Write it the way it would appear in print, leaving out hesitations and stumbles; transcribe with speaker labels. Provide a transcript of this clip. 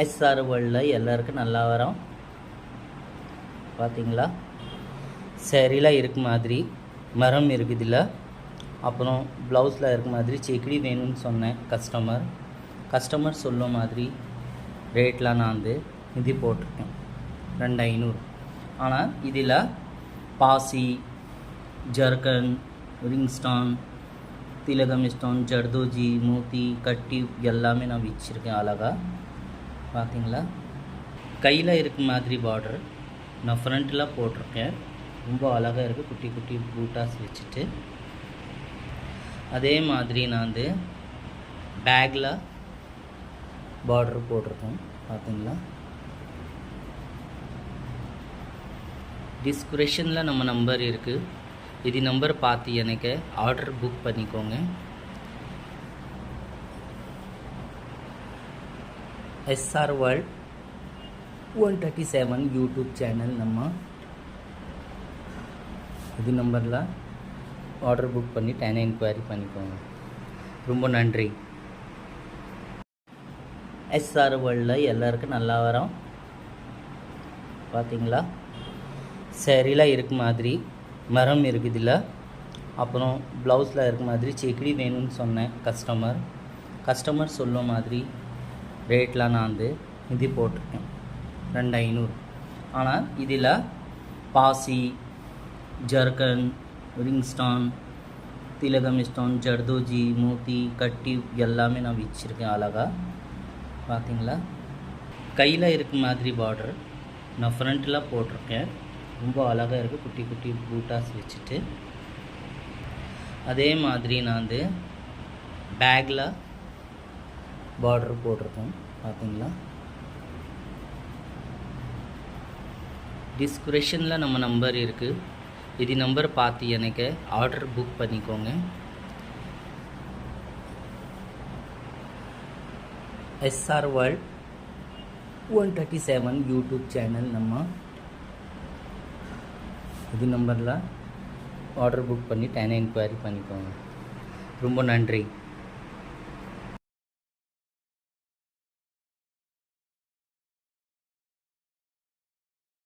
Speaker 1: SR வேர்ல்டில் எல்லாருக்கும் நல்லா வரோம். பார்த்தீங்களா, சரியில் இருக்க மாதிரி மரம் இருக்குதுல்ல, அப்புறம் ப்ளவுஸில் இருக்க மாதிரி செக்குடி வேணும்னு சொன்னேன். கஸ்டமர் சொல்ல மாதிரி ரேட்லாம் நான் இது போட்டிருக்கேன் 2500. ஆனால் இதில் பாசி, ஜர்கன், ரிங்ஸ்டான், திலகம் ஸ்டோன், ஜர்தோஜி, மோத்தி, கட்டி எல்லாமே நான் வச்சுருக்கேன் அழகாக. பார்த்தீங்களா, கையில் இருக்க மாதிரி பார்டர் நான் ஃப்ரண்ட்டில் போட்டிருக்கேன். ரொம்ப அழகாக இருக்குது. குட்டி குட்டி பூட்டாஸ் வச்சுட்டு அதே மாதிரி நான் பேக்கில் பார்டர் போட்டிருக்கேன். பார்த்தீங்களா, டிஸ்கிரிப்ஷனில் நம்ம நம்பர் இருக்குது. இது நம்பர் பார்த்து எனக்கு ஆர்டர் புக் பண்ணிக்கோங்க. எஸ்ஆர் வேர்ல்ட் 137 யூடியூப் சேனல் நம்ம இது நம்பரில் ஆர்டர் புக் பண்ணி என்கொயரி பண்ணிக்கோங்க. ரொம்ப நன்றி. எஸ்ஆர் வேர்ல்டில் எல்லாருக்கும் நல்லா வரோம். பார்த்தீங்களா, சரியில் இருக்க மாதிரி மரம் இருக்குதுல்ல, அப்புறம் ப்ளவுஸில் இருக்க மாதிரி செக்குடி வேணும்னு சொன்னேன். கஸ்டமர் சொல்ல மாதிரி ரேட்லாம் நான் இது போட்டிருக்கேன் 2500. ஆனால் இதில் பாசி, ஜர்கன், ரிங்ஸ்டான், திலகம் ஸ்டோன், ஜர்தோஜி, மோத்தி, கட்டி எல்லாமே நான் வச்சுருக்கேன் அழகாக. பார்த்தீங்களா, கையில் இருக்க மாதிரி பார்டர் நான் ஃப்ரண்ட்டில் போட்டிருக்கேன். ரொம்ப அழகாக இருக்குது. குட்டி குட்டி பூட்டாஸ் வச்சுட்டு அதே மாதிரி நான் பேக்கில் பார்டர் போட்டிருக்கேன். பார்த்தீங்களா, டிஸ்கிரிப்ஷனில் நம்ம நம்பர் இருக்குது. இது நம்பர் பார்த்து எனக்கு ஆர்டர் புக் பண்ணிக்கோங்க. எஸ்ஆர் வேர்ல்ட் 137 யூடியூப் சேனல் நம்ம இது நம்பரில் ஆர்டர் புக் பண்ணி என்கொயரி பண்ணிக்கோங்க. ரொம்ப நன்றி.